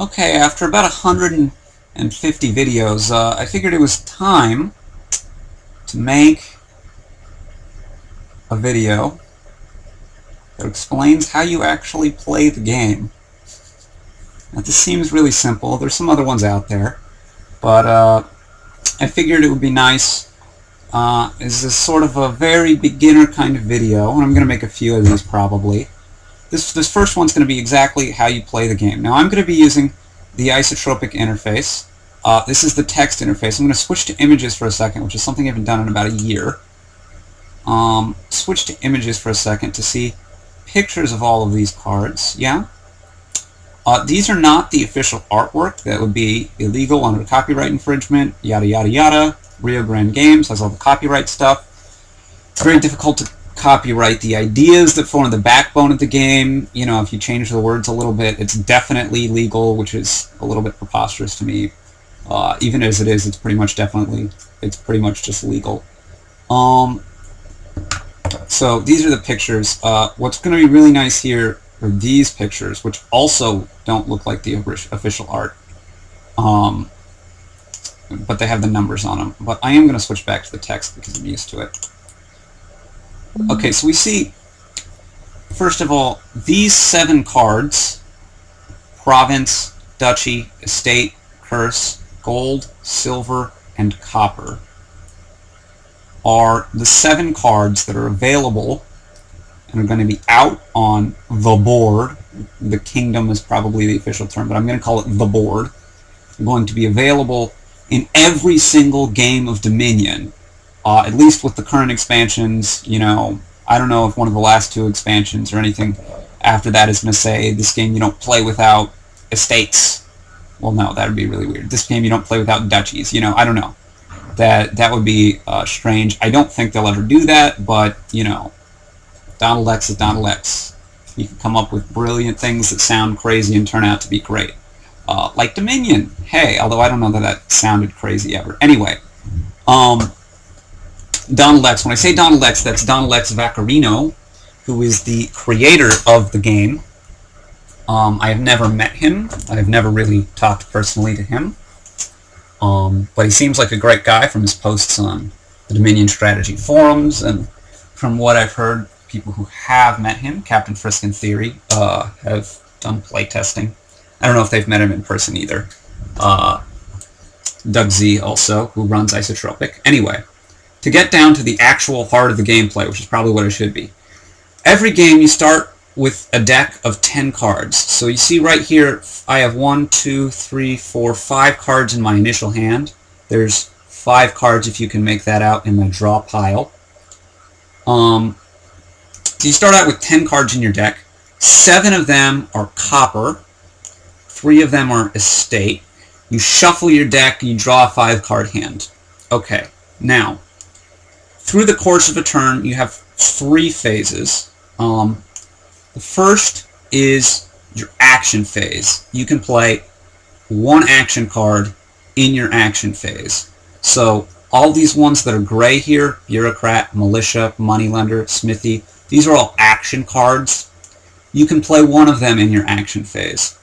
Okay, after about 150 videos, I figured it was time to make a video that explains how you actually play the game. Now, this seems really simple. There's some other ones out there, but I figured it would be nice as a sort of a very beginner kind of video, and I'm going to make a few of these probably. This first one's going to be exactly how you play the game. Now, I'm going to be using the isotropic interface. This is the text interface. I'm going to switch to images for a second, which is something I haven't done in about a year. Switch to images for a second to see pictures of all of these cards. Yeah? These are not the official artwork. That would be illegal under copyright infringement, yada yada yada. Rio Grande Games has all the copyright stuff. It's very difficult to copyright the ideas that form the backbone of the game. You know, if you change the words a little bit, it's definitely legal, which is a little bit preposterous to me. Even as it is, it's pretty much just legal. So these are the pictures. What's going to be really nice here are these pictures, which also don't look like the official art. But they have the numbers on them. But I am going to switch back to the text because I'm used to it. Okay, so we see, first of all, these 7 cards: province, duchy, estate, curse, gold, silver, and copper, are the 7 cards that are available and are going to be out on the board. The kingdom is probably the official term, but I'm going to call it the board. They're going to be available in every single game of Dominion. At least with the current expansions. You know, I don't know if one of the last 2 expansions or anything after that is going to say this game you don't play without estates. Well, no, that would be really weird. This game you don't play without duchies. You know, I don't know. That would be strange. I don't think they'll ever do that, but, you know, Donald X is Donald X. He can come up with brilliant things that sound crazy and turn out to be great. Like Dominion. Hey, although I don't know that sounded crazy ever. Anyway, Donald X. When I say Donald X, that's Donald X Vaccarino, who is the creator of the game. I have never met him. I have never really talked personally to him. But he seems like a great guy from his posts on the Dominion Strategy forums, and from what I've heard, people who have met him, Captain Frisk and Theory, have done playtesting. I don't know if they've met him in person either. Doug Z also, who runs Isotropic. Anyway, to get down to the actual heart of the gameplay, which is probably what it should be. Every game you start with a deck of 10 cards. So you see right here, I have 1, 2, 3, 4, 5 cards in my initial hand. There's 5 cards, if you can make that out, in my draw pile. So you start out with 10 cards in your deck. 7 of them are copper. 3 of them are estate. You shuffle your deck and you draw a 5-card hand. Okay, now, through the course of a turn, you have 3 phases. The first is your action phase. You can play 1 action card in your action phase. So all these ones that are gray here, Bureaucrat, Militia, Moneylender, Smithy, these are all action cards. You can play 1 of them in your action phase.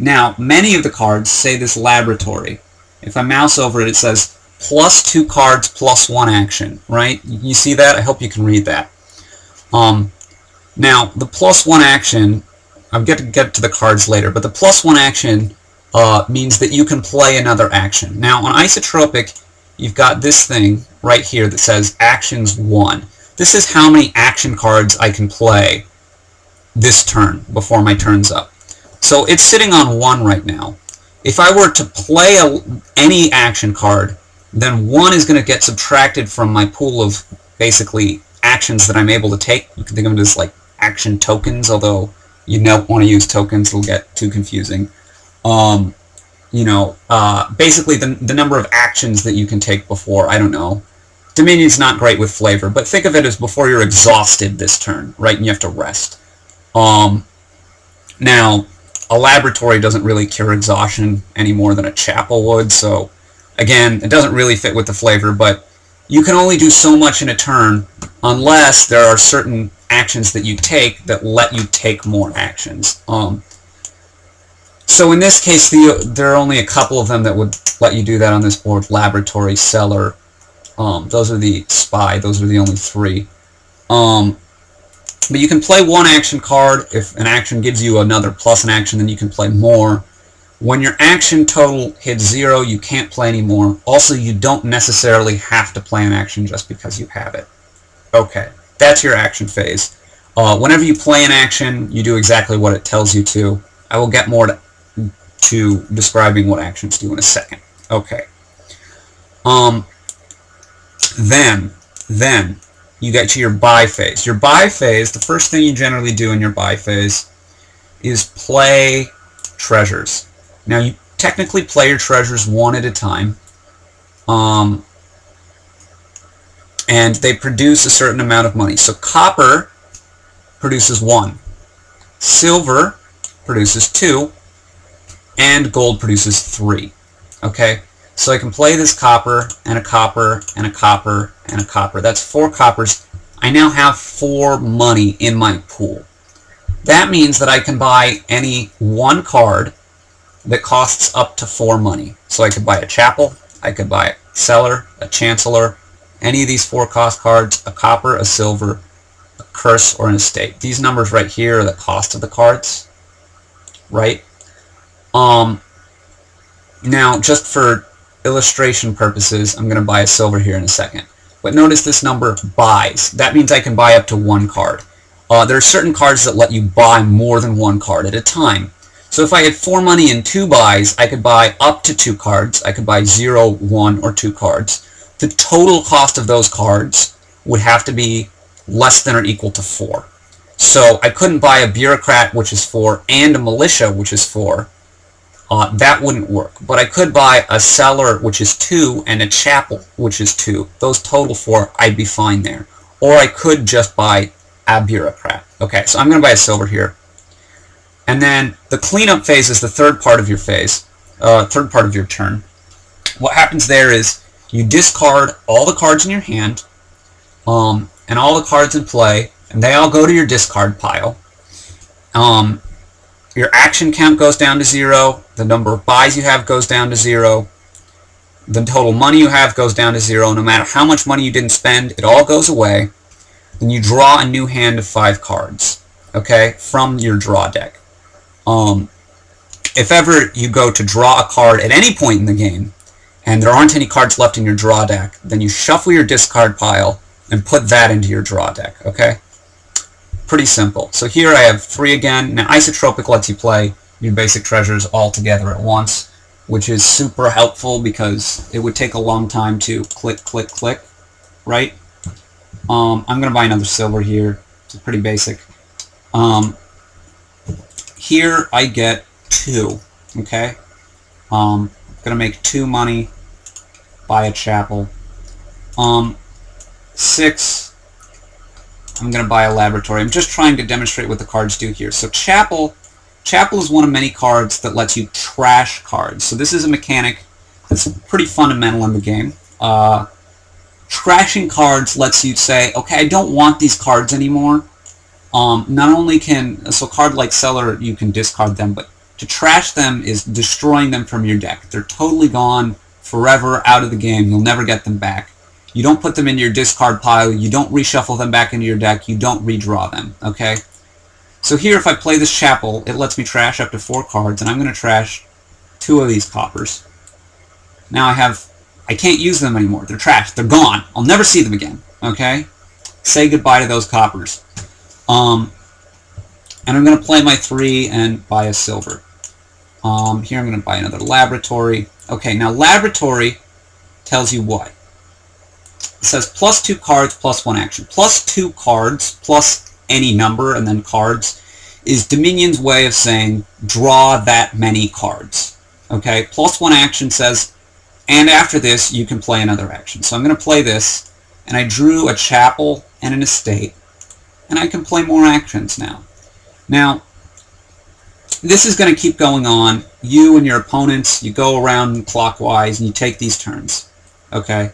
Now, many of the cards say this Laboratory. If I mouse over it, it says plus 2 cards plus 1 action, right? You see that? I hope you can read that. Now, the plus 1 action, I'll get to the cards later, but the plus 1 action means that you can play another action. Now, on Isotropic, you've got this thing right here that says Actions 1. This is how many action cards I can play this turn before my turn's up. So it's sitting on 1 right now. If I were to play any action card, then 1 is going to get subtracted from my pool of basically actions that I'm able to take. You can think of it as like action tokens, although you don't want to use tokens, it'll get too confusing. You know, basically the number of actions that you can take before, I don't know. Dominion's not great with flavor, but think of it as before you're exhausted this turn, right, and you have to rest. Now, a Laboratory doesn't really cure exhaustion any more than a Chapel would, so again, it doesn't really fit with the flavor, but you can only do so much in a turn unless there are certain actions that you take that let you take more actions. So in this case, there are only a couple of them that would let you do that on this board. Laboratory, Cellar, those are the Spy, those are the only 3. But you can play one action card. If an action gives you another plus an action, then you can play more. When your action total hits 0, you can't play anymore. Also, you don't necessarily have to play an action just because you have it. Okay, that's your action phase. Whenever you play an action, you do exactly what it tells you to. I will get more to describing what actions do in a second. Okay. Then you get to your buy phase. Your buy phase, the first thing you generally do in your buy phase is play treasures. Now, you technically play your treasures one at a time, and they produce a certain amount of money. So copper produces 1, silver produces 2, and gold produces 3. Okay? So I can play this copper, and a copper, and a copper, and a copper. That's 4 coppers. I now have 4 money in my pool. That means that I can buy any one card that costs up to 4 money. So I could buy a Chapel, I could buy a Cellar, a Chancellor, any of these 4 cost cards, a copper, a silver, a curse, or an estate. These numbers right here are the cost of the cards, right? Now, just for illustration purposes, I'm going to buy a silver here in a second. But notice this number buys. That means I can buy up to 1 card. There are certain cards that let you buy more than 1 card at a time. So if I had 4 money and 2 buys, I could buy up to 2 cards. I could buy 0, 1, or 2 cards. The total cost of those cards would have to be less than or equal to 4. So I couldn't buy a Bureaucrat, which is 4, and a Militia, which is 4. That wouldn't work. But I could buy a Cellar, which is 2, and a Chapel, which is 2. Those total 4, I'd be fine there. Or I could just buy a Bureaucrat. Okay, so I'm going to buy a silver here. And then the cleanup phase is the third part of your phase, third part of your turn. What happens there is you discard all the cards in your hand, and all the cards in play, and they all go to your discard pile. Your action count goes down to 0, the number of buys you have goes down to 0, the total money you have goes down to 0, no matter how much money you didn't spend, it all goes away. Then you draw a new hand of 5 cards, okay, from your draw deck. If ever you go to draw a card at any point in the game, and there aren't any cards left in your draw deck, then you shuffle your discard pile and put that into your draw deck, okay? Pretty simple. So here I have 3 again. Now Isotropic lets you play your basic treasures all together at once, which is super helpful because it would take a long time to click, click, click, right? I'm going to buy another silver here. It's pretty basic. Here I get 2, okay? I'm going to make 2 money, buy a Chapel. 6, I'm going to buy a Laboratory. I'm just trying to demonstrate what the cards do here. So Chapel is one of many cards that lets you trash cards. So this is a mechanic that's pretty fundamental in the game. Trashing cards lets you say, okay, I don't want these cards anymore. Not only so a card like Cellar, you can discard them, but to trash them is destroying them from your deck. They're totally gone, forever, out of the game. You'll never get them back. You don't put them into your discard pile. You don't reshuffle them back into your deck. You don't redraw them, okay? So here, if I play this Chapel, it lets me trash up to 4 cards, and I'm going to trash 2 of these coppers. Now I can't use them anymore. They're trashed. They're gone. I'll never see them again, okay? Say goodbye to those coppers. And I'm going to play my 3 and buy a silver. Here I'm going to buy another Laboratory. Okay, now Laboratory tells you what? It says plus 2 cards plus 1 action. Plus 2 cards plus any number and then cards is Dominion's way of saying draw that many cards. Okay, plus 1 action says, and after this you can play another action. So I'm going to play this, and I drew a Chapel and an Estate, and I can play more actions now. Now, this is going to keep going on. You and your opponents, you go around clockwise and you take these turns. Okay?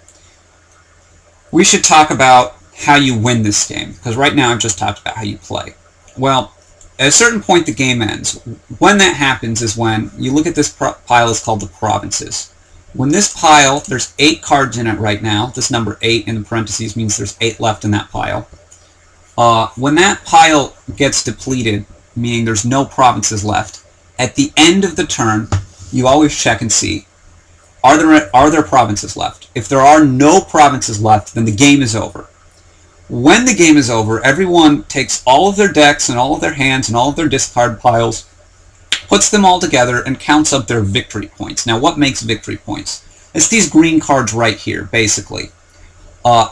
We should talk about how you win this game, because right now I've just talked about how you play. Well, at a certain point the game ends. When that happens is when you look at this pile is called the provinces. When this pile, there's 8 cards in it right now. This number 8 in the parentheses means there's 8 left in that pile. When that pile gets depleted, meaning there's no provinces left, at the end of the turn, you always check and see, are there provinces left? If there are no provinces left, then the game is over. When the game is over, everyone takes all of their decks and all of their hands and all of their discard piles, puts them all together, and counts up their victory points. Now, what makes victory points? It's these green cards right here, basically.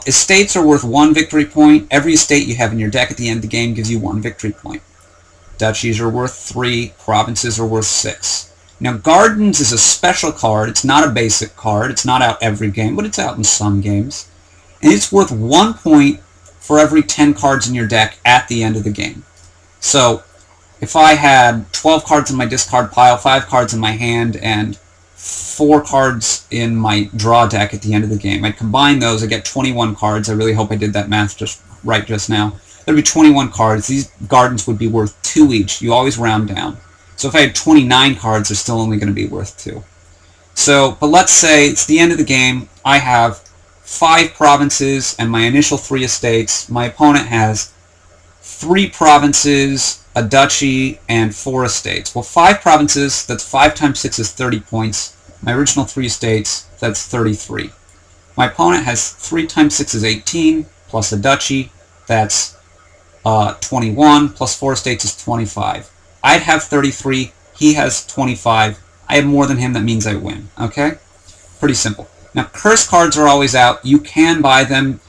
Estates are worth 1 victory point. Every estate you have in your deck at the end of the game gives you 1 victory point. Duchies are worth 3. Provinces are worth 6. Now, Gardens is a special card. It's not a basic card. It's not out every game, but it's out in some games. And it's worth 1 point for every 10 cards in your deck at the end of the game. So, if I had 12 cards in my discard pile, 5 cards in my hand, and 4 cards in my draw deck at the end of the game, I'd combine those, I get 21 cards. I really hope I did that math right just now. There'd be 21 cards. These Gardens would be worth 2 each. You always round down. So if I had 29 cards, they're still only going to be worth 2. So, but let's say it's the end of the game. I have 5 provinces and my initial 3 estates. My opponent has 3 provinces, a duchy, and 4 estates. Well, 5 provinces, that's 5 times 6 is 30 points. My original 3 estates, that's 33. My opponent has 3 times 6 is 18, plus a duchy, that's 21, plus 4 estates is 25. I'd have 33, he has 25. I have more than him, that means I win. Okay? Pretty simple. Now, curse cards are always out. You can buy them.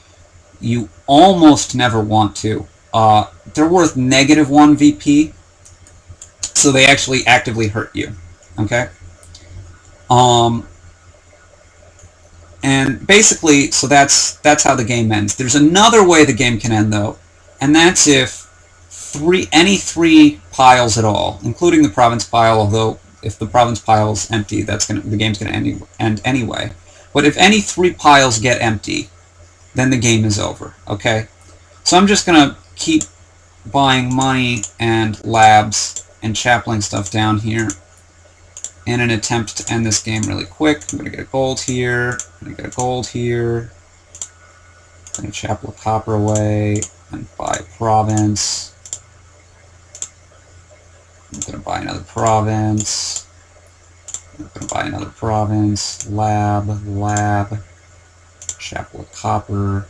You almost never want to. They're worth -1 VP, so they actually actively hurt you. Okay? And basically, so that's how the game ends. There's another way the game can end, though, and that's if any 3 piles at all, including the province pile, although if the province pile is empty, the game's going to end anyway. But if any 3 piles get empty, then the game is over, okay? So I'm just going to keep buying money and labs and chaplain stuff down here in an attempt to end this game really quick. I'm going to get a gold here, I'm going to get a gold here, I'm going to chapel a copper away, and buy a province. I'm going to buy another province. I'm going to buy another province. Lab. Chapel of Copper.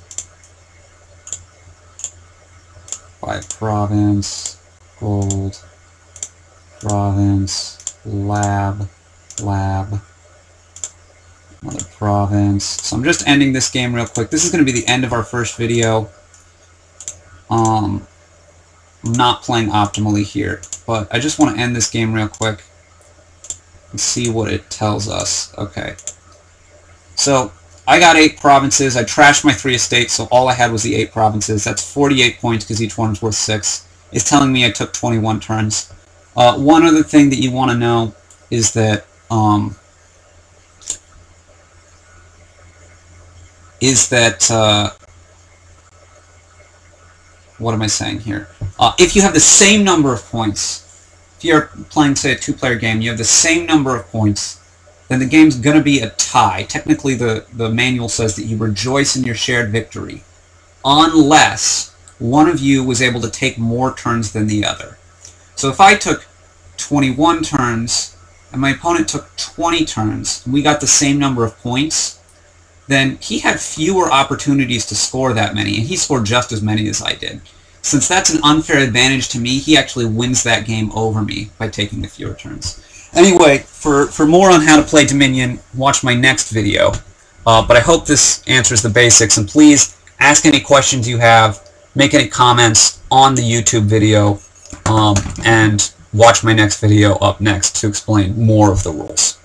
Buy a province. Gold. Province. Lab. Another province. So I'm just ending this game real quick. This is going to be the end of our first video. I'm not playing optimally here, but I just want to end this game real quick and see what it tells us. Okay. So, I got 8 provinces. I trashed my 3 estates, so all I had was the 8 provinces. That's 48 points because each one's worth 6. It's telling me I took 21 turns. One other thing that you want to know is that what am I saying here? If you have the same number of points, if you're playing, say, a 2-player game, you have the same number of points, then the game's going to be a tie. Technically, the manual says that you rejoice in your shared victory, unless one of you was able to take more turns than the other. So if I took 21 turns, and my opponent took 20 turns, and we got the same number of points, then he had fewer opportunities to score that many, and he scored just as many as I did. Since that's an unfair advantage to me, he actually wins that game over me by taking the fewer turns. Anyway, for more on how to play Dominion, watch my next video. But I hope this answers the basics, and please ask any questions you have, make any comments on the YouTube video, and watch my next video up next to explain more of the rules.